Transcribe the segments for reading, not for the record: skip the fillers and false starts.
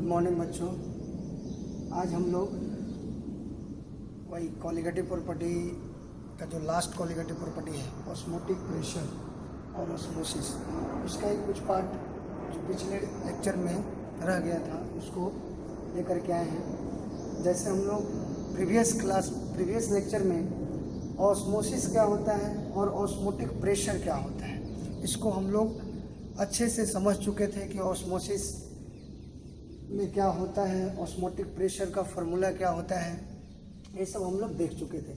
Good morning बच्चों। आज हम लोग वही कॉलिगेटिव प्रॉपर्टी का जो लास्ट कॉलिगेटिव प्रॉपर्टी है ऑस्मोटिक प्रेशर और ऑस्मोसिस, उसका एक कुछ पार्ट जो पिछले लेक्चर में रह गया था उसको लेकर के आए हैं। जैसे हम लोग प्रीवियस लेक्चर में ऑस्मोसिस क्या होता है और ऑस्मोटिक प्रेशर क्या होता है, इसको हम लोग अच्छे से समझ चुके थे कि ऑस्मोसिस में क्या होता है, ऑस्मोटिक प्रेशर का फॉर्मूला क्या होता है, ये सब हम लोग देख चुके थे।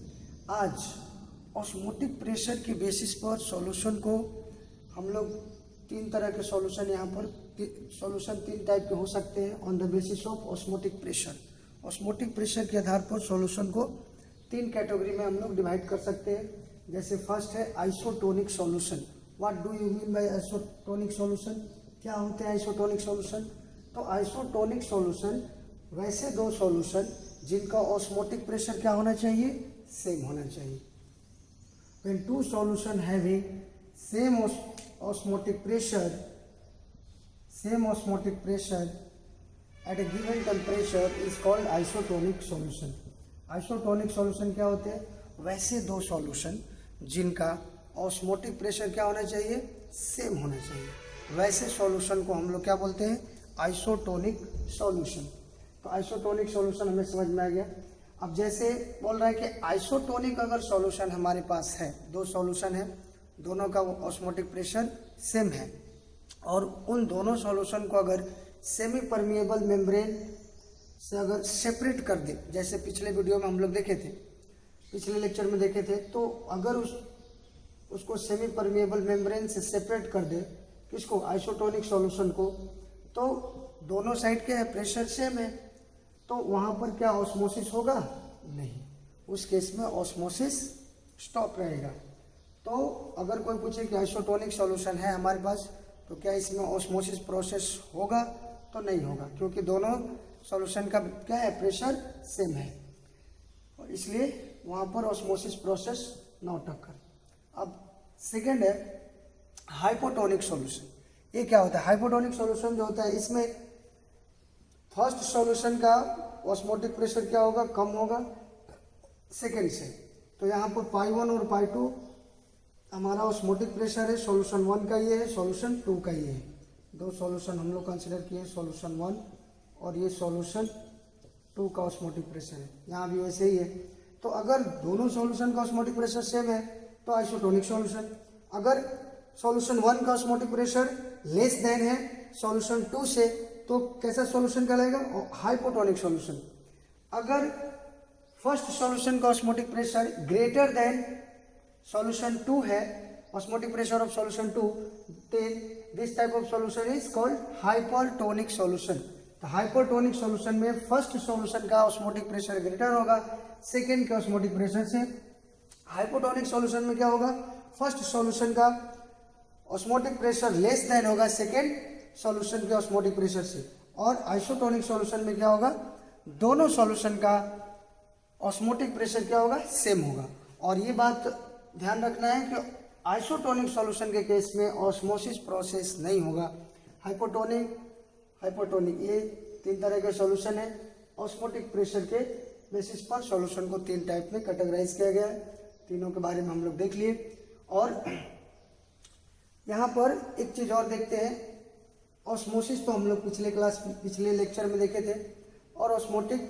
आज ऑस्मोटिक प्रेशर की बेसिस पर सॉल्यूशन को हम लोग तीन तरह के सॉल्यूशन यहाँ पर सॉल्यूशन तीन टाइप के हो सकते हैं on the basis of osmotic pressure. Osmotic pressure के आधार पर सॉल्यूशन को तीन कैटेगरी में हम लोग डिवाइड कर सकते हैं। जैसे फर्स्ट है isotonic solution. What do you mean by isotonic solution? क्या होते हैं आइसोटोनिक सॉल्यूशन? तो आइसोटोनिक सॉल्यूशन वैसे दो सॉल्यूशन जिनका ऑस्मोटिक प्रेशर क्या होना चाहिए, सेम होना चाहिए। When two solution having same osmotic pressure at a given temperature is called isotonic solution. Isotonic solution क्या होते हैं? वैसे दो सॉल्यूशन जिनका ऑस्मोटिक प्रेशर क्या होना चाहिए, सेम होना चाहिए। वैसे सॉल्यूशन को हम लोग क्या बोलते हैं, आइसोटोनिक सॉल्यूशन। तो आइसोटोनिक सॉल्यूशन हमें समझ में आ गया। अब जैसे बोल रहा है कि आइसोटोनिक अगर सॉल्यूशन हमारे पास है, दो सॉल्यूशन है, दोनों का ऑस्मोटिक प्रेशर सेम है और उन दोनों सॉल्यूशन को अगर सेमी परमिएबल मेम्ब्रेन से अगर सेपरेट कर दे, जैसे पिछले वीडियो में हम लोग देखे थे, पिछले लेक्चर में देखे थे, तो अगर उसको सेमी परमिएबल मेम्ब्रेन से सेपरेट कर दे, किसको, आइसोटोनिक सॉल्यूशन को, तो दोनों साइड के प्रेशर सेम है, तो वहाँ पर क्या ऑस्मोसिस होगा? नहीं, उस केस में ऑस्मोसिस स्टॉप रहेगा। तो अगर कोई पूछे कि आइसोटोनिक सॉल्यूशन है हमारे पास, तो क्या इसमें ऑस्मोसिस प्रोसेस होगा? तो नहीं होगा, क्योंकि दोनों सॉल्यूशन का क्या है, प्रेशर सेम है, और इसलिए वहाँ पर ऑस्मोसिस प्रोसेस नॉट अकर। अब सेकेंड है हाइपोटोनिक सॉल्यूशन। ये क्या होता है? हाइपोटोनिक सॉल्यूशन जो होता है, इसमें फर्स्ट सॉल्यूशन का ऑस्मोटिक प्रेशर क्या होगा, कम होगा सेकेंड से। तो यहाँ पर पाई 1 और पाई 2 हमारा ऑस्मोटिक प्रेशर है। सॉल्यूशन 1 का ये है, सॉल्यूशन 2 का ये है। दो सॉल्यूशन हम लोग कंसिडर किए, सॉल्यूशन 1 और ये सॉल्यूशन 2 का ऑस्मोटिक प्रेशर है। यहाँ भी वैसे ही है। तो अगर दोनों सॉल्यूशन का ऑस्मोटिक प्रेशर सेम है तो आइसोटोनिक सॉल्यूशन। अगर सॉल्यूशन 1 का ऑस्मोटिक प्रेशर लेस देन है सॉल्यूशन 2 से, तो कैसा सॉल्यूशन कहलाएगा, हाइपोटोनिक सॉल्यूशन। अगर फर्स्ट सॉल्यूशन का osmotic pressure greater than solution 2 है, osmotic pressure of solution 2, then this type of solution is called hypertonic solution. तो हाइपरटोनिक सॉल्यूशन में फर्स्ट सॉल्यूशन का ऑस्मोटिक प्रेशर ग्रेटर होगा सेकेंड के osmotic pressure से। Hypotonic solution में क्या होगा, फर्स्ट सॉल्यूशन का ऑस्मोटिक प्रेशर लेस देन होगा सेकेंड सॉल्यूशन के ऑस्मोटिक प्रेशर से। और आइसोटोनिक सॉल्यूशन में क्या होगा, दोनों सॉल्यूशन का ऑस्मोटिक प्रेशर क्या होगा, सेम होगा। और ये बात ध्यान रखना है कि आइसोटोनिक सॉल्यूशन के केस में ऑस्मोसिस प्रोसेस नहीं होगा। हाइपोटोनिक ये तीन तरह के सॉल्यूशन है। ऑस्मोटिक प्रेशर के बेसिस पर सॉल्यूशन को तीन टाइप में कैटेगराइज किया गया है। तीनों के बारे में हम लोग देख लिए। और यहाँ पर एक चीज और देखते हैं, ऑस्मोसिस तो हम लोग पिछले लेक्चर में देखे थे, और ऑस्मोटिक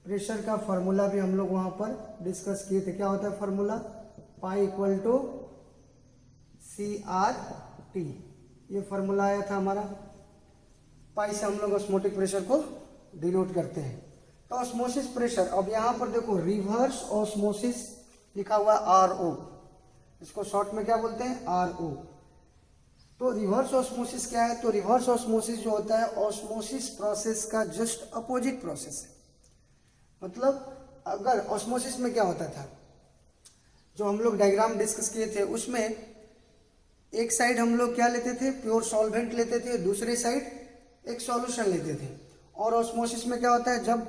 प्रेशर का फार्मूला भी हम लोग वहाँ पर डिस्कस किए थे। क्या होता है formula, pi equal to CRT, ये फार्मूला आया था हमारा। पाई से हम लोग ऑस्मोटिक प्रेशर को डिनोट करते हैं। तो ऑस्मोसिस प्रेशर, अब यहाँ पर देखो रिवर्स ऑस्मोसिस लिखा हुआ RO, इसको शॉर्ट में क्या बोलते हैं, RO। तो रिवर्स ऑस्मोसिस क्या है, तो रिवर्स ऑस्मोसिस जो होता है ऑस्मोसिस प्रोसेस का जस्ट अपोजिट प्रोसेस है। मतलब अगर ऑस्मोसिस में क्या होता था, जो हम लोग डायग्राम डिस्कस किए थे उसमें एक साइड हम लोग क्या लेते थे, प्योर सॉल्वेंट लेते थे, दूसरी साइड एक सॉल्यूशन लेते थे। और ऑस्मोसिस में क्या होता है, जब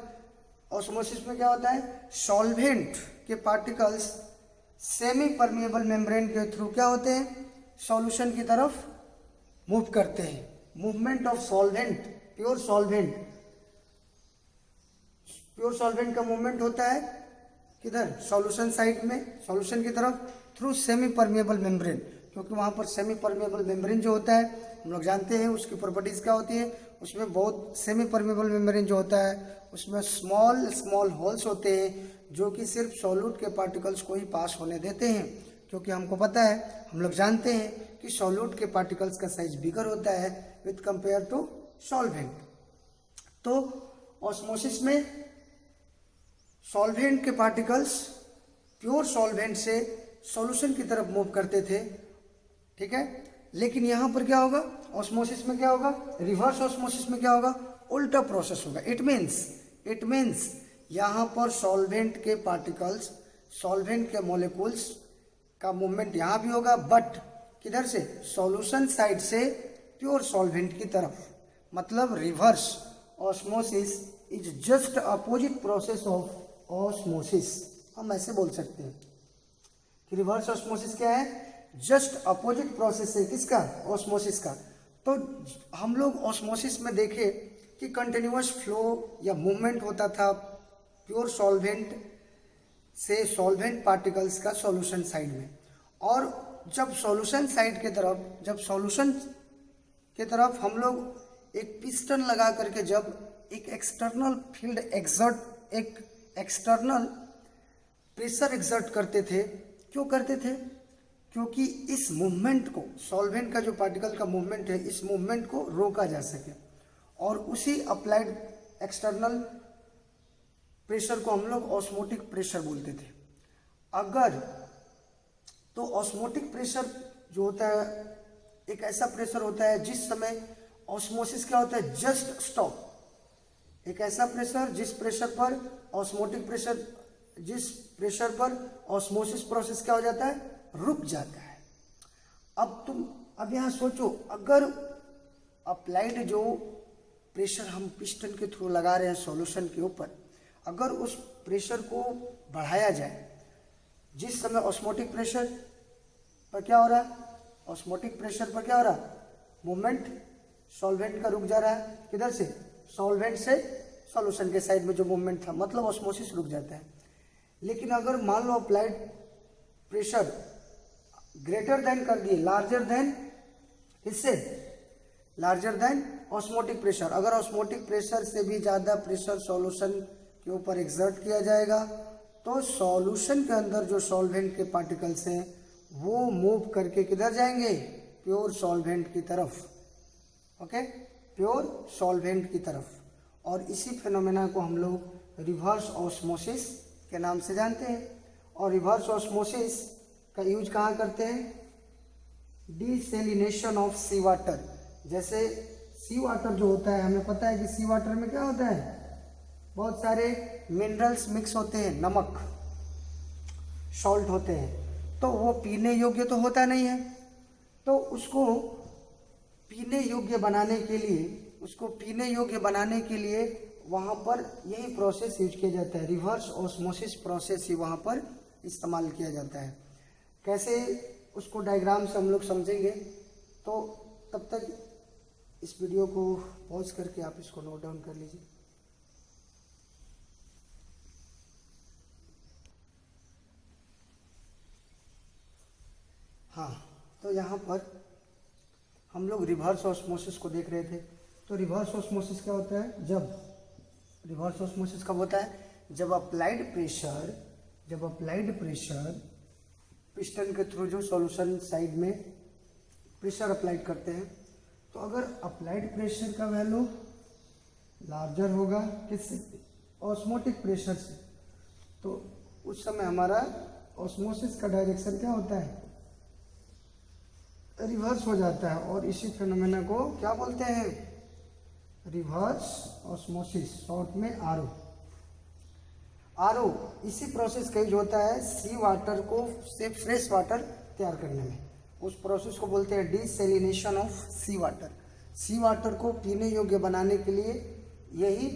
ऑस्मोसिस में क्या होता है, सॉल्वेंट के पार्टिकल्स सेमी परमिएबल मेम्ब्रेन के थ्रू क्या होते हैं, सॉल्यूशन की तरफ मूव करते हैं। Movement of solvent, pure solvent pure solvent का मूवमेंट होता है किधर, सॉल्यूशन साइड में, सॉल्यूशन की तरफ, थ्रू सेमी परमिएबल मेम्ब्रेन, क्योंकि वहाँ पर सेमी परमिएबल मेम्ब्रेन जो होता है हम लोग जानते हैं उसकी प्रॉपर्टीज क्या होती है, उसमें बहुत सेमी परमिएबल मेम्ब्रेन जो होता है उसमें स्मॉल स्मॉल होल्स होते हैं जो कि सिर्फ सॉल्यूट के पार्टिकल्स को ही पास होने देते हैं, क्योंकि हमको पता है, हम लोग जानते हैं कि सॉल्यूट के पार्टिकल्स का साइज बिगर होता है विथ कंपेयर टू सॉल्वेंट। तो ऑस्मोसिस में सॉल्वेंट के पार्टिकल्स प्योर सॉल्वेंट से सॉल्यूशन की तरफ मूव करते थे, ठीक है। लेकिन यहाँ पर क्या होगा, ऑस्मोसिस में क्या होगा, रिवर्स ऑस्मोसिस में क्या होगा, उल्टा प्रोसेस होगा। इट मीन्स यहाँ पर सॉल्वेंट के पार्टिकल्स, सॉल्वेंट के मॉलिक्यूल्स का मूवमेंट यहाँ भी होगा, बट किधर से, सॉल्यूशन साइड से प्योर सॉल्वेंट की तरफ, मतलब reverse osmosis is just opposite process of osmosis. हम ऐसे बोल सकते हैं कि रिवर्स ऑस्मोसिस क्या है, जस्ट अपोजिट प्रोसेस है किसका, ऑस्मोसिस का। तो हम लोग ऑस्मोसिस में देखे कि कंटिन्यूअस फ्लो या मूवमेंट होता था प्योर सॉल्वेंट से सॉल्वेंट पार्टिकल्स का सॉल्यूशन साइड में, और जब सॉल्यूशन साइड के तरफ, जब सॉल्यूशन के तरफ हम लोग एक पिस्टन लगा करके जब एक एक्सटर्नल फील्ड एक्सर्ट, एक एक्सटर्नल प्रेशर एक्सर्ट करते थे, क्यों करते थे, क्योंकि इस मूवमेंट को, सॉल्वेंट का जो पार्टिकल का मूवमेंट है, इस मूवमेंट को रोका जा सके, और उसी अप्लाइड एक्सटर्नल प्रेशर को हम लोग ऑस्मोटिक प्रेशर बोलते थे। अगर तो ऑस्मोटिक प्रेशर जो होता है एक ऐसा प्रेशर होता है जिस समय ऑस्मोसिस क्या होता है, जस्ट स्टॉप, एक ऐसा प्रेशर जिस प्रेशर पर ऑस्मोटिक प्रेशर, जिस प्रेशर पर ऑस्मोसिस प्रोसेस क्या हो जाता है, रुक जाता है। अब यहाँ सोचो, अगर अप्लाइड जो प्रेशर हम पिस्टन के थ्रू लगा रहे हैं सॉल्यूशन के ऊपर, अगर उस प्रेशर को बढ़ाया जाए, जिस समय ऑस्मोटिक प्रेशर पर क्या हो रहा है, ऑस्मोटिक प्रेशर पर क्या हो रहा है, मूवमेंट सॉल्वेंट का रुक जा रहा है, किधर से, सॉल्वेंट से सॉल्यूशन के साइड में जो मूवमेंट था, मतलब ऑस्मोसिस रुक जाता है। लेकिन अगर मान लो अप्लाइड प्रेशर ग्रेटर देन कर दिए, लार्जर देन, इससे लार्जर देन ऑस्मोटिक प्रेशर, अगर ऑस्मोटिक प्रेशर से भी ज़्यादा प्रेशर सॉल्यूशन के ऊपर एक्सर्ट किया जाएगा तो सॉल्यूशन के अंदर जो सॉल्वेंट के पार्टिकल्स हैं वो मूव करके किधर जाएंगे, प्योर सॉल्वेंट की तरफ, ओके, प्योर सॉल्वेंट की तरफ। और इसी फिनोमेना को हम लोग रिवर्स ऑस्मोसिस के नाम से जानते हैं। और रिवर्स ऑस्मोसिस का यूज कहाँ करते हैं, डिसेलिनेशन ऑफ सी वाटर। जैसे सी वाटर जो होता है, हमें पता है कि सी वाटर में क्या होता है, बहुत सारे मिनरल्स मिक्स होते हैं, नमक, सॉल्ट होते हैं, तो वो पीने योग्य तो होता नहीं है, तो उसको पीने योग्य बनाने के लिए, उसको पीने योग्य बनाने के लिए वहाँ पर यही प्रोसेस यूज किया जाता है, रिवर्स ऑस्मोसिस प्रोसेस ही वहाँ पर इस्तेमाल किया जाता है। कैसे, उसको डायग्राम से हम लोग समझेंगे, तो तब तक इस वीडियो को पॉज करके आप इसको नोट डाउन कर लीजिए। हाँ, तो यहाँ पर हम लोग रिवर्स ऑस्मोसिस को देख रहे थे। तो रिवर्स ऑस्मोसिस क्या होता है, जब रिवर्स ऑस्मोसिस कब होता है, जब अप्लाइड प्रेशर पिस्टन के थ्रू जो सॉल्यूशन साइड में प्रेशर अप्लाइड करते हैं, तो अगर अप्लाइड प्रेशर का वैल्यू लार्जर होगा किससे, ऑस्मोटिक प्रेशर से, तो उस समय हमारा ऑस्मोसिस का डायरेक्शन क्या होता है, रिवर्स हो जाता है। और इसी फिनोमेना को क्या बोलते हैं, रिवर्स ऑस्मोसिस, शॉर्ट में आरओ। इसी प्रोसेस का यूज होता है सी वाटर को से फ्रेश वाटर तैयार करने में। उस प्रोसेस को बोलते हैं desalination of sea water. Sea water को पीने योग्य बनाने के लिए यही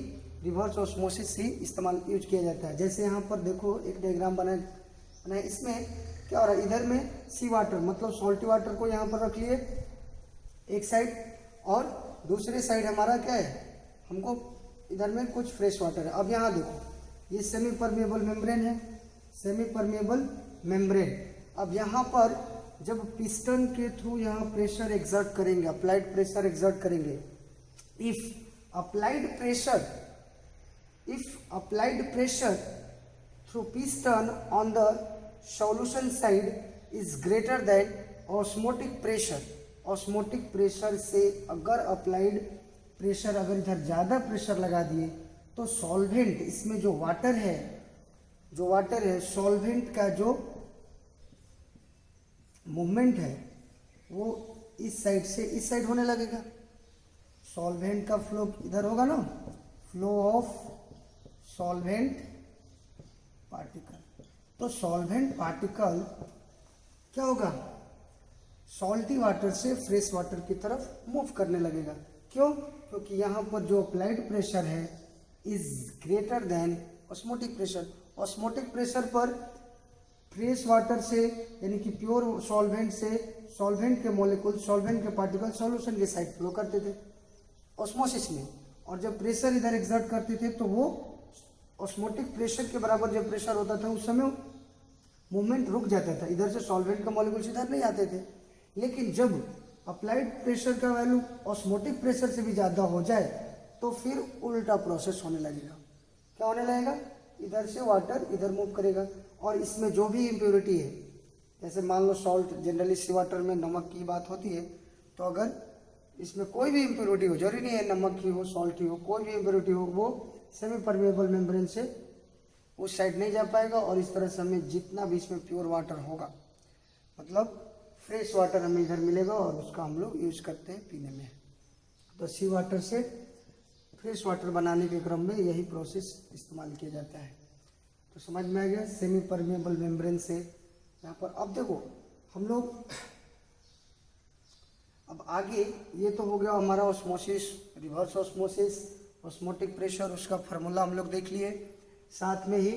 रिवर्स ऑस्मोसिस ही इस्तेमाल यूज किया जाता है। जैसे यहाँ पर देखो एक डायग्राम बना है, इसमें क्या हो रहा है, इधर में सी वाटर मतलब सॉल्टी वाटर को यहाँ पर रख लिए एक साइड, और दूसरे साइड हमारा क्या है, हमको इधर में कुछ फ्रेश वाटर है। अब यहाँ देखो ये सेमी परमेबल मेम्ब्रेन है, सेमी परमेबल मेम्ब्रेन। अब यहाँ पर जब पिस्टन के थ्रू यहाँ प्रेशर एक्सर्ट करेंगे, अप्लाइड प्रेशर एक्सर्ट करेंगे, if applied pressure through piston on the solution side is greater than osmotic pressure, osmotic pressure से अगर अप्लाइड प्रेशर अगर इधर ज़्यादा प्रेशर लगा दिए तो सॉल्वेंट, इसमें जो वाटर है सॉल्वेंट का जो मूवमेंट है वो इस साइड से इस साइड होने लगेगा। सॉल्वेंट का फ्लो इधर होगा ना, फ्लो ऑफ सॉल्वेंट पार्टिकल। तो सॉल्वेंट पार्टिकल क्या होगा, सॉल्टी वाटर से फ्रेश वाटर की तरफ मूव करने लगेगा। क्यों? क्योंकि यहाँ पर जो अप्लाइड प्रेशर है is greater than osmotic pressure. Osmotic pressure पर फ्रेश वाटर से यानी कि प्योर सॉल्वेंट से सॉल्वेंट के मॉलिक्यूल, सॉल्वेंट के पार्टिकल सॉल्यूशन के साइड फ्लो करते थे ऑस्मोसिस में, और जब प्रेशर इधर एक्सर्ट करते थे तो वो ऑस्मोटिक प्रेशर के बराबर जब प्रेशर होता था उस समय मूवमेंट रुक जाता था, इधर से सॉल्वेंट का मॉलिक्यूल्स इधर नहीं आते थे। लेकिन जब अप्लाइड प्रेशर का वैल्यू ऑस्मोटिक प्रेशर से भी ज़्यादा हो जाए तो फिर उल्टा प्रोसेस होने लगेगा। क्या होने लगेगा, इधर से वाटर इधर मूव करेगा, और इसमें जो भी इम्प्योरिटी है, जैसे मान लो सॉल्ट, जनरली सी वाटर में नमक की बात होती है, तो अगर इसमें कोई भी इम्प्योरिटी हो, जरूरी नहीं है नमक की हो, सॉल्ट की हो, कोई भी इम्प्योरिटी हो, वो सेमी परमेबल मेम्ब्रेन से उस साइड नहीं जा पाएगा, और इस तरह से हमें जितना भी इसमें प्योर वाटर होगा, मतलब फ्रेश वाटर हमें इधर मिलेगा, और उसका हम लोग यूज करते हैं पीने में। तो सी वाटर से फ्रेश वाटर बनाने के क्रम में यही प्रोसेस इस्तेमाल किया जाता है। तो समझ में आ गया, सेमी परमेबल मेम्ब्रेन से यहाँ पर। अब देखो हम लोग अब आगे, ये तो हो गया हमारा osmosis, reverse osmosis, osmotic pressure, उसका फार्मूला हम लोग देख लिए, साथ में ही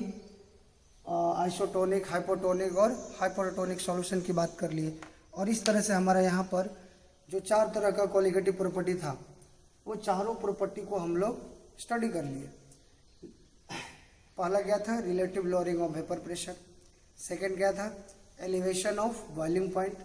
आइसोटोनिक, हाइपोटोनिक और हाइपरटोनिक सॉल्यूशन की बात कर लिए। और इस तरह से हमारा यहाँ पर जो 4 तरह का कोलिगेटिव प्रॉपर्टी था, वो चारों प्रॉपर्टी को हम लोग स्टडी कर लिए। पहला क्या था, relative lowering of vapour pressure, second क्या था, elevation of boiling point,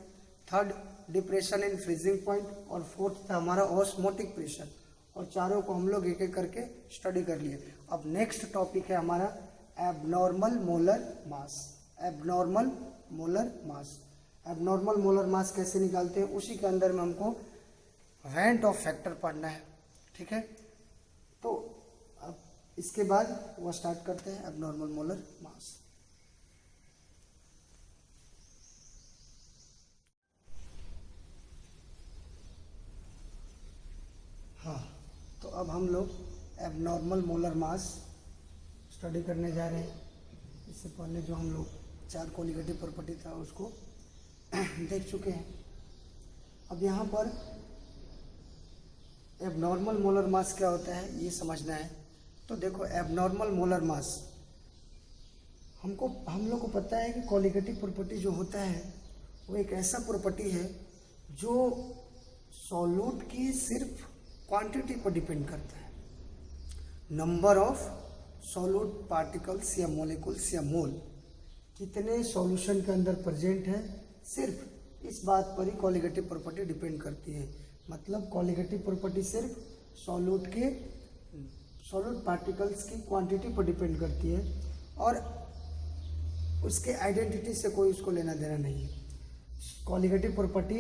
third depression in freezing point, और फोर्थ था हमारा ऑस्मोटिक प्रेशर। और चारों को हम लोग एक एक करके स्टडी कर लिए। अब नेक्स्ट टॉपिक है हमारा abnormal molar mass. Abnormal molar mass, abnormal molar mass कैसे निकालते हैं, उसी के अंदर में हमको रेंट ऑफ फैक्टर पढ़ना है, ठीक है। तो अब इसके बाद वो स्टार्ट करते हैं एबनॉर्मल मोलर मास। हाँ, तो अब हम लोग एबनॉर्मल मोलर मास स्टडी करने जा रहे हैं। इससे पहले जो हम लोग 4 कोलिगेटिव प्रॉपर्टी था उसको देख चुके हैं। अब यहाँ पर एबनॉर्मल मोलर मास क्या होता है ये समझना है। तो देखो, एबनॉर्मल मोलर मास हम लोग को पता है कि कोलिगेटिव प्रॉपर्टी जो होता है वो एक ऐसा प्रॉपर्टी है जो सॉल्यूट की सिर्फ क्वांटिटी पर डिपेंड करता है। नंबर ऑफ सॉल्यूट पार्टिकल्स या मॉलिक्यूल्स या मोल कितने सॉल्यूशन के अंदर प्रेजेंट है, सिर्फ इस बात पर ही कोलिगेटिव प्रॉपर्टी डिपेंड करती है। मतलब कोलिगेटिव प्रॉपर्टी सिर्फ सॉल्यूट पार्टिकल्स की क्वांटिटी पर डिपेंड करती है, और उसके आइडेंटिटी से कोई उसको लेना देना नहीं है। Colligative property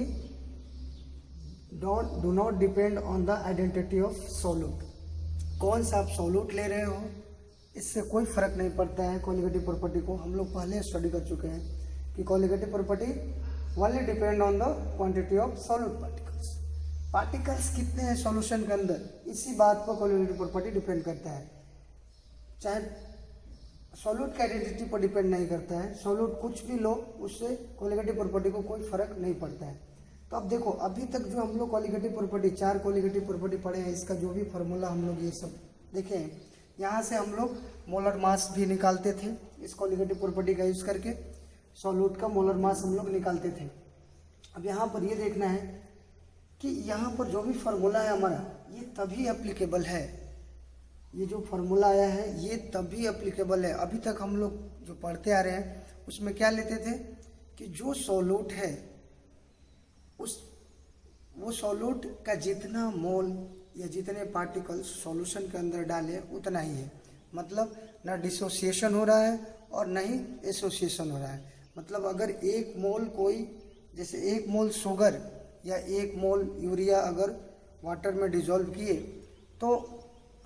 do not depend on the identity of solute. कौन सा आप सॉल्यूट ले रहे हो इससे कोई फर्क नहीं पड़ता है। कोलिगेटिव प्रॉपर्टी को हम लोग पहले स्टडी कर चुके हैं कि colligative property only depend on the quantity of solute particles. Particles कितने हैं सॉल्यूशन के अंदर, इसी बात पर कोलिगेटिव प्रॉपर्टी डिपेंड करता है। चाहे सॉल्यूट की आइडेंटिटी पर डिपेंड नहीं करता है। सॉल्यूट कुछ भी लो, उससे कोलिगेटिव प्रॉपर्टी को कोई फर्क नहीं पड़ता है। तो अब देखो, अभी तक जो हम लोग कोलिगेटिव प्रॉपर्टी 4 कोलिगेटिव प्रॉपर्टी पढ़े हैं, इसका जो भी फार्मूला हम लोग ये सब देखे हैं, यहाँ से हम लोग मोलर मास भी निकालते थे इस कोलिगेटिव प्रॉपर्टी का यूज करके। सॉल्यूट का मोलर मास हम लोग निकालते थे। अब यहाँ पर ये देखना है कि यहाँ पर जो भी फार्मूला है हमारा, ये तभी एप्लीकेबल है ये जो फार्मूला आया है ये तभी अप्लीकेबल है। अभी तक हम लोग जो पढ़ते आ रहे हैं उसमें क्या लेते थे कि जो सॉल्यूट है वो सॉल्यूट का जितना मोल या जितने पार्टिकल्स सॉल्यूशन के अंदर डाले उतना ही है। मतलब ना डिसोसिएशन हो रहा है और ना ही एसोसिएशन हो रहा है। मतलब अगर एक मोल कोई, जैसे एक मोल शुगर या एक मोल यूरिया अगर वाटर में डिजोल्व किए तो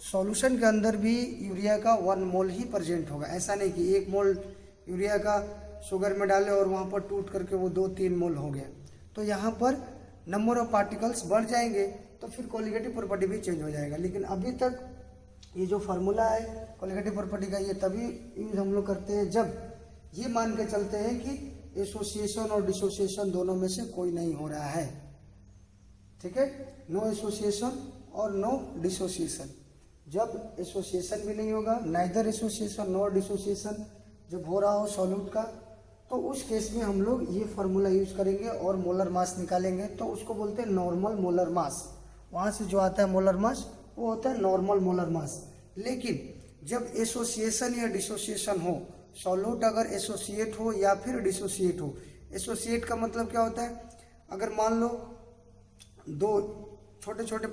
सॉल्यूशन के अंदर भी यूरिया का 1 मोल ही प्रेजेंट होगा। ऐसा नहीं कि 1 मोल यूरिया का शुगर में डाले और वहाँ पर टूट करके वो 2-3 मोल हो गया। तो यहाँ पर नंबर ऑफ पार्टिकल्स बढ़ जाएंगे तो फिर कोलिगेटिव प्रॉपर्टी भी चेंज हो जाएगा। लेकिन अभी तक ये जो फार्मूला है कोलिगेटिव प्रॉपर्टी का, ये तभी यूज हम लोग करते हैं जब ये मान के चलते हैं कि एसोसिएशन और डिसोसिएशन दोनों में से कोई नहीं हो रहा है। ठीक है, नो एसोसिएशन और नो डिसोसिएशन। जब एसोसिएशन भी नहीं होगा, नाइदर एसोसिएशन नॉर डिसोसिएशन जब हो रहा हो सॉल्यूट का, तो उस केस में हम लोग ये फार्मूला यूज करेंगे और मोलर मास निकालेंगे। तो उसको बोलते हैं नॉर्मल मोलर मास। वहाँ से जो आता है मोलर मास वो होता है नॉर्मल मोलर मास। लेकिन जब एसोसिएशन या डिसोसिएशन हो, सॉल्यूट अगर एसोसिएट हो या फिर डिसोसिएट हो, एसोसिएट का मतलब क्या होता है, अगर मान लो 2 छोटे छोटे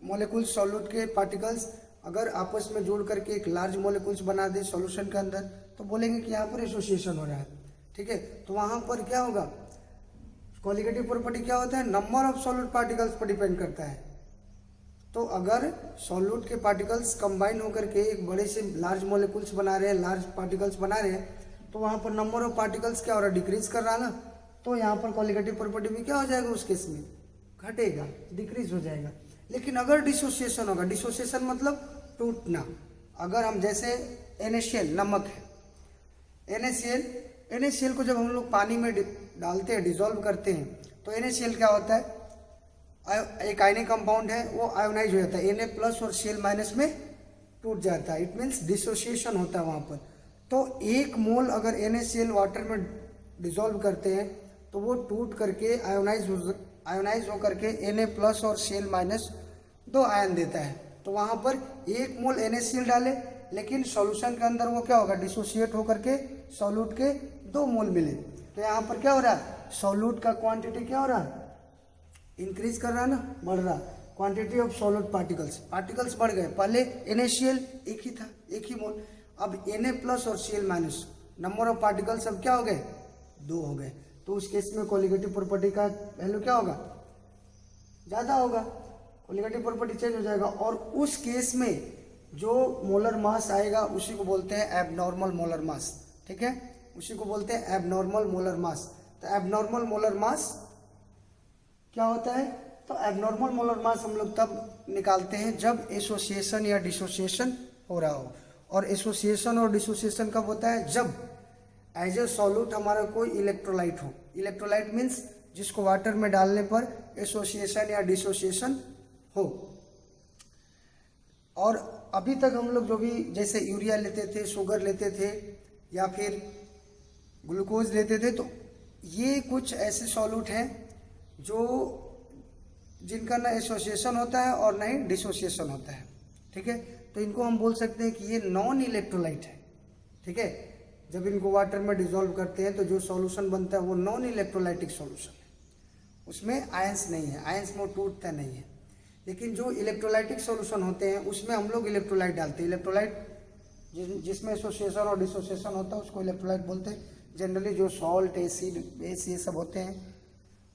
मॉलिक्यूल्स सॉल्यूट के पार्टिकल्स अगर आपस में जोड़ करके एक लार्ज मॉलिक्यूल्स बना दे सॉल्यूशन के अंदर, तो बोलेंगे कि यहाँ पर एसोसिएशन हो रहा है। ठीक है, तो वहाँ पर क्या होगा, कोलिगेटिव प्रॉपर्टी क्या होता है, नंबर ऑफ सॉल्यूट पार्टिकल्स पर डिपेंड करता है। तो अगर सॉल्यूट के पार्टिकल्स कंबाइन होकर के एक बड़े से लार्ज मॉलिक्यूल्स बना रहे हैं, लार्ज पार्टिकल्स बना रहे हैं, तो वहाँ पर नंबर ऑफ पार्टिकल्स क्या हो रहा है, डिक्रीज कर रहा है ना। तो यहाँ पर कोलिगेटिव प्रॉपर्टी में क्या हो जाएगा, उस केस में घटेगा, डिक्रीज हो जाएगा। लेकिन अगर डिसोसिएशन होगा, डिसोसिएशन मतलब टूटना। अगर हम जैसे NaCl नमक है, NaCl को जब हम लोग पानी में डालते हैं, डिजोल्व करते हैं, तो NaCl क्या होता है, एक आयनिक कंपाउंड है, वो आयोनाइज हो जाता है, Na+ और Cl- में टूट जाता है। इट मीन्स डिसोसिएशन होता है वहाँ पर। तो 1 मोल अगर NaCl वाटर में डिजोल्व करते हैं तो वो टूट करके आयोनाइज हो करके Na+ और Cl- 2 आयन देता है। तो वहाँ पर 1 मोल NaCl डाले, लेकिन सॉल्यूशन के अंदर वो क्या होगा, डिसोसिएट होकर के सॉल्यूट के 2 मोल मिले। तो यहाँ पर क्या हो रहा है, सॉल्यूट का क्वांटिटी क्या हो रहा है, इंक्रीज कर रहा है ना, बढ़ रहा। क्वांटिटी ऑफ सॉल्यूट पार्टिकल्स बढ़ गए। पहले NaCl एक ही था, 1 ही मोल, अब Na+ और Cl- नंबर ऑफ पार्टिकल्स अब क्या हो गए, 2 हो गए। तो उस केस में कोलिगेटिव प्रॉपर्टी का वैल्यू क्या होगा, ज़्यादा होगा, कोलिगेटिव प्रॉपर्टी चेंज हो जाएगा। और उस केस में जो मोलर मास आएगा उसी को बोलते हैं एबनॉर्मल मोलर मास। ठीक है, उसी को बोलते हैं एबनॉर्मल मोलर मास। तो एबनॉर्मल मोलर मास क्या होता है, तो एबनॉर्मल मोलर मास हम लोग तब निकालते हैं जब एसोसिएशन या डिसोसिएशन हो रहा हो। और एसोसिएशन और डिसोसिएशन कब होता है, जब एज ए सॉल्यूट हमारा कोई इलेक्ट्रोलाइट हो। इलेक्ट्रोलाइट मीन्स जिसको वाटर में डालने पर एसोसिएशन या डिसोसिएशन हो। और अभी तक हम लोग जो भी जैसे यूरिया लेते थे, शुगर लेते थे या फिर ग्लूकोज लेते थे, तो ये कुछ ऐसे सॉल्यूट हैं जो जिनका ना एसोसिएशन होता है और ना ही डिसोसिएशन होता है। ठीक है, तो इनको हम बोल सकते हैं कि ये नॉन इलेक्ट्रोलाइट है। ठीक है, जब इनको वाटर में डिजोल्व करते हैं तो जो सॉल्यूशन बनता है वो नॉन इलेक्ट्रोलाइटिक सॉल्यूशन है, उसमें आयंस नहीं है, आयंस में टूटता नहीं है। लेकिन जो इलेक्ट्रोलाइटिक सॉल्यूशन होते हैं उसमें हम लोग इलेक्ट्रोलाइट डालते हैं। इलेक्ट्रोलाइट जिसमें एसोसिएशन और डिसोसिएशन होता है उसको इलेक्ट्रोलाइट बोलते हैं। जनरली जो सॉल्ट, एसिड, बेस ये सब होते हैं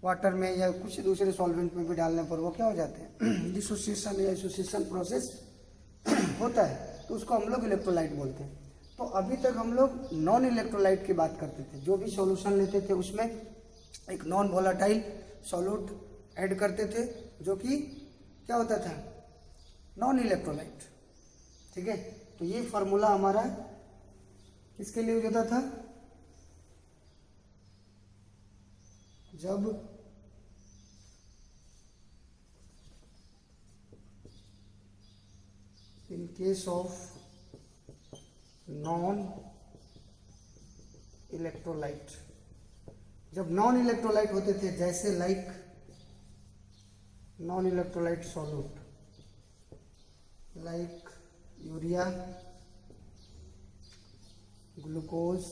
वाटर में या कुछ दूसरे सॉल्वेंट में भी डालने पर वो क्या हो जाते हैं, डिसोसिएशन या एसोसिएशन प्रोसेस होता है, तो उसको हम लोग इलेक्ट्रोलाइट बोलते हैं। तो अभी तक हम लोग नॉन इलेक्ट्रोलाइट की बात करते थे। जो भी सॉल्यूशन लेते थे उसमें एक नॉन वोलेटाइल सॉल्यूट ऐड करते थे जो कि क्या होता था, नॉन इलेक्ट्रोलाइट। ठीक है, तो ये फार्मूला हमारा किसके लिए यूज होता था, जब in case of non electrolyte, जब नॉन इलेक्ट्रोलाइट होते थे, जैसे like non electrolyte solute like urea, glucose,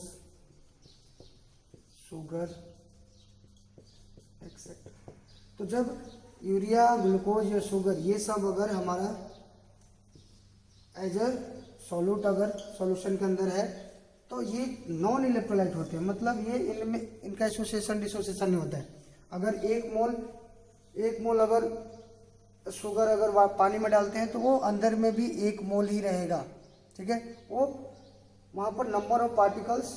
sugar etcetera. तो जब यूरिया, ग्लूकोज या शुगर ये सब अगर हमारा एज अ सॉल्यूट अगर सॉल्यूशन के अंदर है तो ये नॉन इलेक्ट्रोलाइट होते हैं, मतलब ये इनमें इनका एसोसिएशन डिसोसिएशन नहीं होता है। अगर एक मोल अगर शुगर अगर पानी में डालते हैं तो वो अंदर में भी 1 मोल ही रहेगा, ठीक है। वो वहाँ पर नंबर ऑफ पार्टिकल्स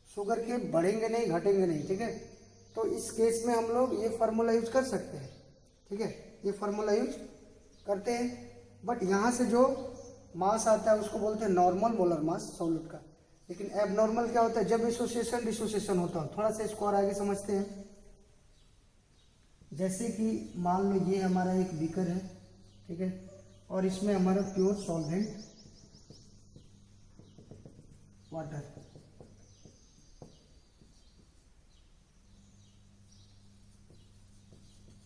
शुगर के बढ़ेंगे नहीं, घटेंगे नहीं, ठीक है। तो इस केस में हम लोग ये फार्मूला यूज कर सकते हैं, ठीक है, ये फार्मूला यूज करते हैं। बट यहाँ से जो मास आता है उसको बोलते हैं नॉर्मल मोलर मास सॉल्यूट का। लेकिन एबनॉर्मल क्या होता है, जब एसोसिएशन डिसोसिएशन होता है। थोड़ा सा इसको और आगे समझते हैं। जैसे कि मान लो ये हमारा एक बीकर है, ठीक है, और इसमें हमारा प्योर सॉल्वेंट वाटर,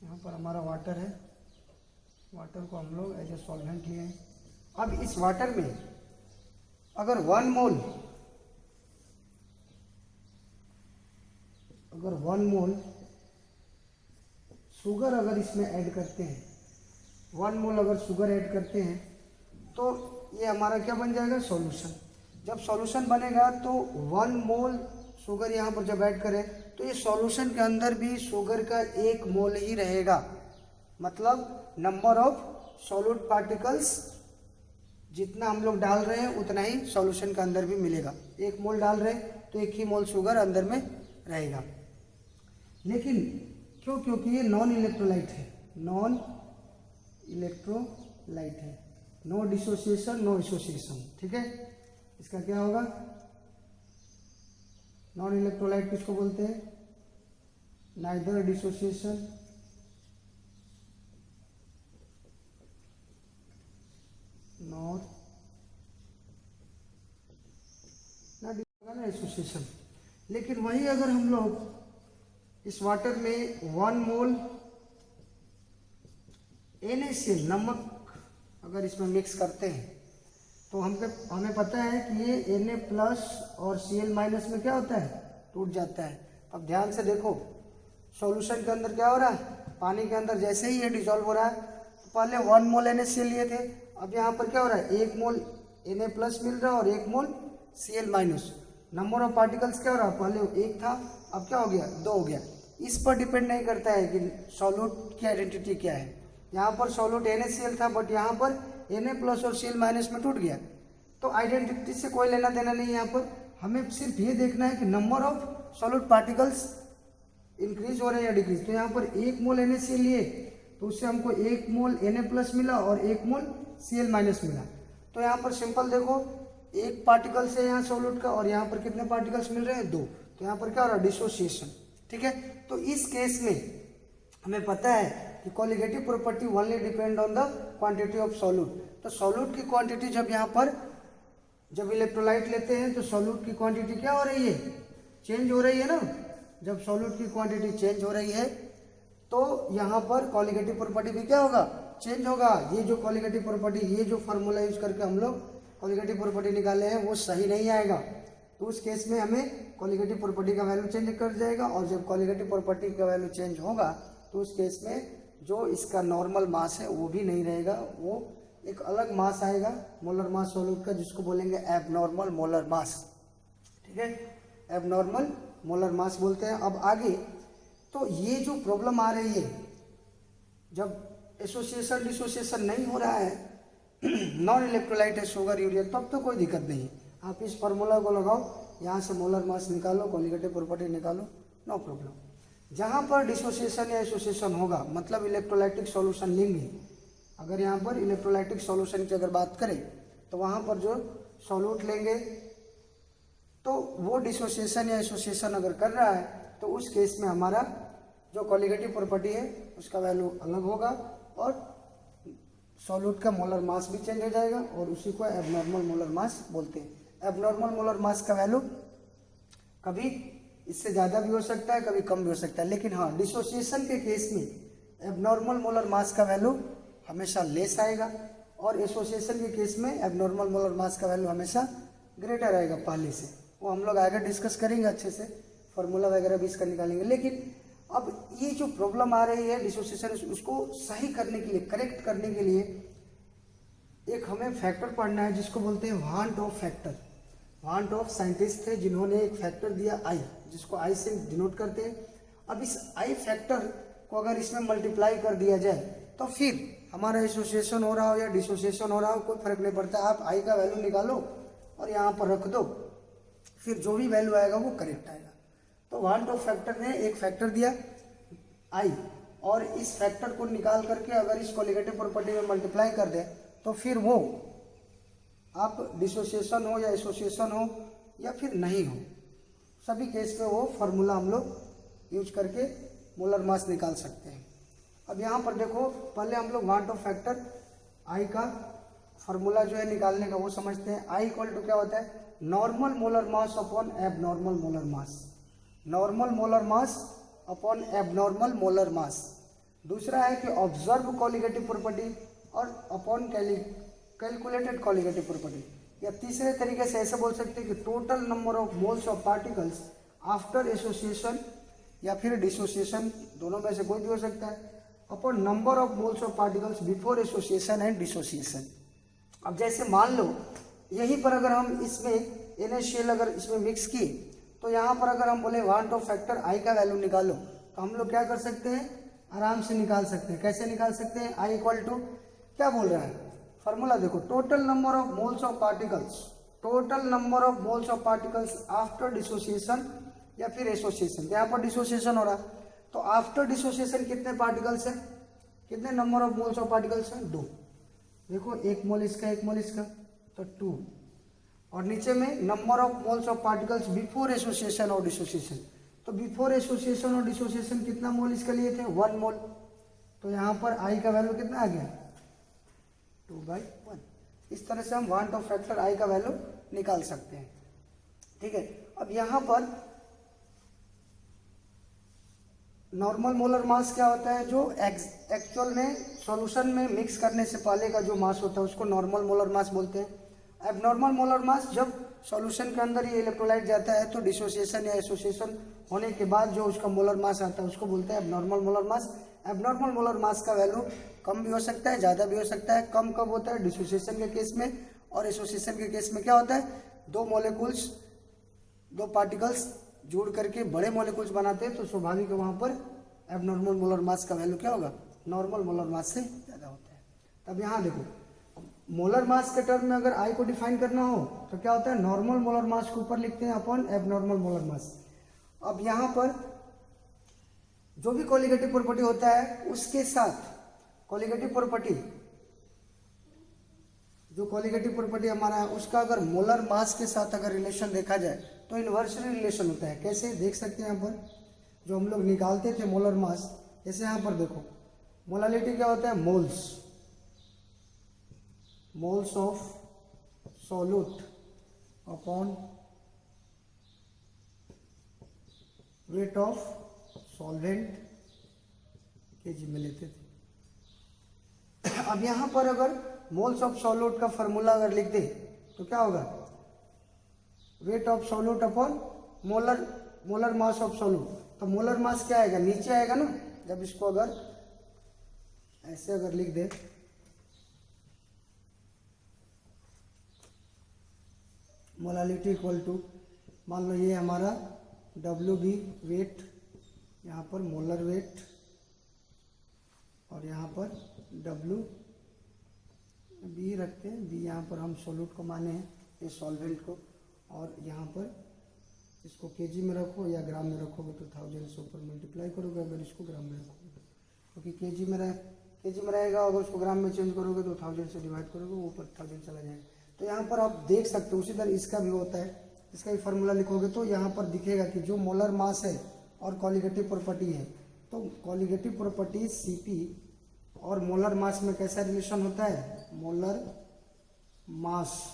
यहाँ पर हमारा वाटर है, वाटर को हम लोग एज ए सॉल्वेंट लिए हैं। अब इस वाटर में अगर 1 मोल शुगर अगर इसमें ऐड करते हैं, 1 मोल अगर शुगर ऐड करते हैं तो ये हमारा क्या बन जाएगा, सॉल्यूशन। जब सॉल्यूशन बनेगा तो 1 मोल शुगर यहाँ पर जब ऐड करें तो ये सॉल्यूशन के अंदर भी शुगर का 1 मोल ही रहेगा। मतलब नंबर ऑफ सॉल्यूट पार्टिकल्स जितना हम लोग डाल रहे हैं उतना ही सॉल्यूशन के अंदर भी मिलेगा। 1 मोल डाल रहे हैं तो 1 ही मोल शुगर अंदर में रहेगा। लेकिन क्यों, क्योंकि ये नॉन इलेक्ट्रोलाइट है, नॉन इलेक्ट्रोलाइट है, नो डिसोसिएशन नो एसोसिएशन, ठीक है। इसका क्या होगा, नॉन इलेक्ट्रोलाइट किसको बोलते हैं, नाइदर डिसोसिएशन नॉट एसोसिएशन। लेकिन वही अगर हम लोग इस वाटर में 1 मोल NaCl नमक अगर इसमें मिक्स करते हैं तो हमें पता है कि ये Na प्लस और Cl माइनस में क्या होता है, टूट जाता है। अब ध्यान से देखो, सॉल्यूशन के अंदर क्या हो रहा है, पानी के अंदर जैसे ही ये डिसॉल्व हो रहा है तो पहले 1 मोल NaCl लिए थे, अब यहाँ पर क्या हो रहा है, 1 मोल Na प्लस मिल रहा है और 1 मोल Cl minus. Number of particles क्या हो रहा है, पहले 1 था अब क्या हो गया, 2 हो गया। इस पर डिपेंड नहीं करता है कि सॉल्यूट की आइडेंटिटी क्या है। यहाँ पर सॉल्यूट NaCl था बट यहाँ पर Na प्लस और Cl माइनस में टूट गया, तो आइडेंटिटी से कोई लेना देना नहीं। यहाँ पर हमें सिर्फ ये देखना है कि number of solute particles increase हो रहे हैं या डिक्रीज। तो यहाँ पर 1 मोल NaCl लिए तो उससे हमको 1 मोल Na प्लस मिला और 1 मोल Cl माइनस मिला। तो यहाँ पर सिंपल देखो, 1 पार्टिकल से यहाँ सॉल्यूट का और यहाँ पर कितने पार्टिकल्स मिल रहे हैं, 2। तो यहाँ पर क्या हो रहा है, डिसोसिएशन, ठीक है। तो इस केस में हमें पता है कि colligative property only depend on the quantity of solute. तो सॉल्यूट की क्वांटिटी जब यहाँ पर जब इलेक्ट्रोलाइट लेते हैं तो सॉल्यूट की क्वांटिटी क्या हो रही है, चेंज हो रही है ना। जब सॉल्यूट की क्वांटिटी चेंज हो रही है तो यहाँ पर कोलिगेटिव प्रॉपर्टी भी क्या होगा, चेंज होगा। ये जो कोलिगेटिव प्रॉपर्टी, ये जो फार्मूला यूज करके हम लोग कोलिगेटिव प्रॉपर्टी निकाले हैं वो सही नहीं आएगा। तो उस केस में हमें कोलिगेटिव प्रॉपर्टी का वैल्यू चेंज कर जाएगा, और जब कोलिगेटिव प्रॉपर्टी का वैल्यू चेंज होगा तो उस केस में जो इसका नॉर्मल मास है वो भी नहीं रहेगा, वो एक अलग मास आएगा मोलर मास सॉल्यूट का, जिसको बोलेंगे एबनॉर्मल मोलर मास, ठीक है, एबनॉर्मल मोलर मास बोलते हैं। अब आगे तो ये जो प्रॉब्लम आ रही है, जब एसोसिएशन डिसोसिएशन नहीं हो रहा है, नॉन इलेक्ट्रोलाइट है शुगर यूरिया, तब तो कोई दिक्कत नहीं। आप इस फार्मूला को लगाओ, यहाँ से मोलर मास निकालो, कोलिगेटिव प्रॉपर्टी निकालो, नो प्रॉब्लम। जहाँ पर डिसोसिएशन या एसोसिएशन होगा, मतलब इलेक्ट्रोलाइटिक सॉल्यूशन लेंगे, अगर यहाँ पर इलेक्ट्रोलाइटिक सॉल्यूशन की अगर बात करें तो वहाँ पर जो सॉल्यूट लेंगे तो वो डिसोसिएशन या एसोसिएशन अगर कर रहा है तो उस केस में हमारा जो कोलिगेटिव प्रॉपर्टी है उसका वैल्यू अलग होगा और सॉल्यूट का मोलर मास भी चेंज हो जाएगा, और उसी को एबनॉर्मल मोलर मास बोलते हैं। एबनॉर्मल मोलर मास का वैल्यू कभी इससे ज़्यादा भी हो सकता है, कभी कम भी हो सकता है, लेकिन हाँ डिसोसिएशन के केस में एबनॉर्मल मोलर मास का वैल्यू हमेशा लेस आएगा और एसोसिएशन के केस में एबनॉर्मल मोलर मास का वैल्यू हमेशा ग्रेटर रहेगा पहले से। वो हम लोग आगे डिस्कस करेंगे अच्छे से, फार्मूला वगैरह भी इसका निकालेंगे। लेकिन अब ये जो प्रॉब्लम आ रही है डिसोसिएशन, उसको सही करने के लिए, करेक्ट करने के लिए एक हमें फैक्टर पढ़ना है जिसको बोलते हैं want of factor. Want of scientist थे जिन्होंने एक फैक्टर दिया आई, जिसको आई से डिनोट करते हैं। अब इस आई फैक्टर को अगर इसमें मल्टीप्लाई कर दिया जाए तो फिर हमारा एसोसिएशन हो रहा हो या डिसोसिएशन हो रहा हो कोई फर्क नहीं पड़ता। आप आई का वैल्यू निकालो और यहाँ पर रख दो, फिर जो भी वैल्यू आएगा वो करेक्ट आएगा। तो वांट ऑफ फैक्टर ने एक फैक्टर दिया आई, और इस फैक्टर को निकाल करके अगर इस कोलिगेटिव प्रॉपर्टी में मल्टीप्लाई कर दे तो फिर वो आप डिसोसिएशन हो या एसोसिएशन हो या फिर नहीं हो, सभी केस में वो फार्मूला हम लोग यूज करके मोलर मास निकाल सकते हैं। अब यहाँ पर देखो, पहले हम लोग वांट ऑफ फैक्टर आई का फार्मूला जो है निकालने का वो समझते हैं। आई इक्वल टू क्या होता है, normal molar mass upon abnormal molar mass. Normal molar mass upon abnormal molar mass. दूसरा है कि ऑब्जर्व कोलिगेटिव प्रॉपर्टी और अपॉन कैलकुलेटेड कोलिगेटिव प्रॉपर्टी। या तीसरे तरीके से ऐसे बोल सकते हैं कि total number of moles of particles after association या फिर डिसोसिएशन, दोनों में से कोई भी हो सकता है, upon number of moles of particles before association and dissociation. अब जैसे मान लो यहीं पर अगर हम इसमें NaCl अगर इसमें मिक्स किए तो यहाँ पर अगर हम बोले वांट ऑफ फैक्टर आई का वैल्यू निकालो तो हम लोग क्या कर सकते हैं, आराम से निकाल सकते हैं। कैसे निकाल सकते हैं, आई इक्वल टू क्या बोल रहा है फॉर्मूला देखो, total number of moles of particles, total number of moles of particles after dissociation या फिर एसोसिएशन। यहाँ पर डिसोसिएशन हो रहा तो आफ्टर डिसोसिएशन कितने पार्टिकल्स है, कितने number of moles of particles है, 2। देखो एक मोल इसका एक मोल इसका तो 2, और नीचे में number of moles of particles before association और डिसोसिएशन। तो बिफोर एसोसिएशन और डिसोसिएशन कितना मोल इसके लिए थे, 1 मोल। तो यहाँ पर आई का वैल्यू कितना आ गया, 2/1। इस तरह से हम वांट ऑफ फैक्टर आई का वैल्यू निकाल सकते हैं। ठीक है, अब यहाँ पर नॉर्मल मोलर मास क्या होता है, जो एक्चुअल में सॉल्यूशन में मिक्स करने से पहले का जो मास होता है उसको नॉर्मल मोलर मास बोलते हैं। एबनॉर्मल मोलर मास जब सॉल्यूशन के अंदर ये इलेक्ट्रोलाइट जाता है तो डिसोसिएशन या एसोसिएशन होने के बाद जो उसका मोलर मास आता है उसको बोलते हैं abnormal molar mass. Abnormal molar mass का वैल्यू कम भी हो सकता है, ज़्यादा भी हो सकता है। कम कब होता है, डिसोसिएशन के केस में, और एसोसिएशन के केस में क्या होता है, 2 मॉलिक्यूल्स, 2 पार्टिकल्स जोड़ करके बड़े मॉलिक्यूल्स बनाते हैं तो स्वाभाविक है वहाँ पर एबनॉर्मल मोलर मास का वैल्यू क्या होगा, नॉर्मल मोलर मास से ज़्यादा होता है। तब यहाँ देखो, मोलर मास के टर्म में अगर आई को डिफाइन करना हो तो क्या होता है, नॉर्मल मोलर मास के ऊपर लिखते हैं अपॉन एबनॉर्मल मोलर मास। अब यहाँ पर जो भी कोलिगेटिव प्रॉपर्टी होता है उसके साथ कोलिगेटिव प्रॉपर्टी, जो कोलिगेटिव प्रॉपर्टी हमारा है उसका अगर मोलर मास के साथ अगर रिलेशन देखा जाए तो इन्वर्सली रिलेशन होता है। कैसे देख सकते हैं यहाँ पर, जो हम लोग निकालते थे मोलर मास, जैसे यहाँ पर देखो मोलालिटी क्या होता है, moles, moles of solute upon weight of solvent KG में लेते थे। अब यहाँ पर अगर मोल्स ऑफ सॉल्यूट का फॉर्मूला अगर लिख दे तो क्या होगा, weight of solute upon molar mass of solute. तो मोलर मास क्या आएगा, नीचे आएगा ना। जब इसको अगर ऐसे अगर लिख दे, मोलालिटी इक्वल टू, मान लो ये हमारा WB वेट, यहाँ पर मोलर वेट, और यहाँ पर WB रखते हैं, B यहाँ पर हम सॉल्यूट को माने हैं, ये सॉल्वेंट को, और यहाँ पर इसको केजी में रखो या ग्राम में रखोगे तो 1000 से ऊपर मल्टीप्लाई करोगे अगर इसको ग्राम में रखोगे, क्योंकि केजी में रहेगा। अगर उसको ग्राम में चेंज करोगे तो 1000 से डिवाइड करोगे वो ऊपर 1000 चला जाएगा। तो यहाँ पर आप देख सकते हो, उसी तरह इसका भी होता है, इसका भी फार्मूला लिखोगे तो यहाँ पर दिखेगा कि जो मोलर मास है और कोलिगेटिव प्रॉपर्टी है, तो कोलिगेटिव प्रॉपर्टी Cp और मोलर मास में कैसा रिलेशन होता है, molar mass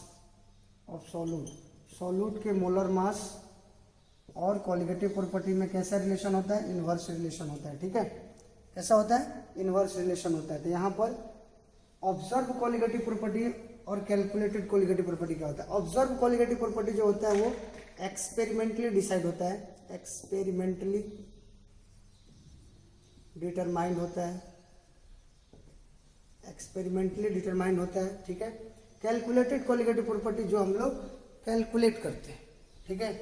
of solute, solute के मोलर मास और कोलिगेटिव प्रॉपर्टी में कैसा रिलेशन होता है, इनवर्स रिलेशन होता है। ठीक है, कैसा होता है, इनवर्स रिलेशन होता है। तो यहाँ पर ऑब्जर्व कोलिगेटिव प्रॉपर्टी और कैलकुलेटेड कोलिगेटिव प्रॉपर्टी क्या होता है? ऑब्जर्व कोलिगेटिव प्रॉपर्टी जो होता है वो एक्सपेरिमेंटली डिसाइड होता है, एक्सपेरिमेंटली डिटरमाइंड होता है, एक्सपेरिमेंटली डिटरमाइंड होता है, ठीक है। कैलकुलेटेड कोलिगेटिव प्रॉपर्टी जो हम लोग कैलकुलेट करते हैं, ठीक है,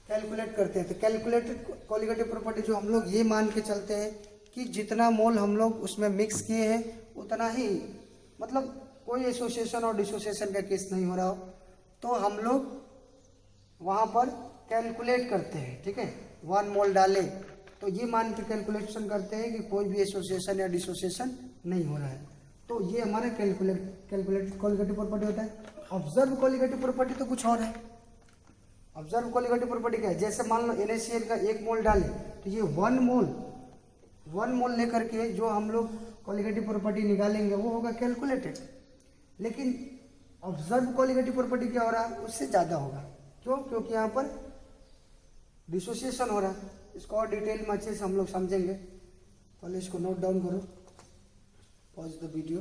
कैलकुलेट करते हैं। तो कैलकुलेटेड कोलिगेटिव प्रॉपर्टी जो हम लोग ये मान के चलते हैं कि जितना मोल हम लोग उसमें मिक्स किए हैं उतना ही, मतलब कोई एसोसिएशन और डिसोसिएशन का केस नहीं हो रहा हो, तो हम लोग वहाँ पर कैलकुलेट करते हैं, ठीक है। 1 मोल डाले तो ये मान के कैलकुलेशन करते हैं कि कोई भी एसोसिएशन या डिसोसिएशन नहीं हो रहा है, तो ये हमारा कैलकुलेटेड कोलिगेटिव प्रॉपर्टी होता है। ऑब्जर्व कोलिगेटिव प्रॉपर्टी तो कुछ और है। ऑब्जर्व कोलिगेटिव प्रॉपर्टी क्या है? जैसे मान लो NaCl का 1 मोल डाले तो ये 1 मोल लेकर के जो हम लोग कोलिगेटिव प्रॉपर्टी निकालेंगे वो होगा कैलकुलेटेड। लेकिन ऑब्जर्व कोलिगेटिव प्रॉपर्टी क्या हो रहा है? उससे ज़्यादा होगा। क्यों? क्योंकि यहाँ पर डिसोसिएशन हो रहा है। इसको और डिटेल में अच्छे से हम लोग समझेंगे। पहले इसको नोट डाउन करो, पॉज द वीडियो।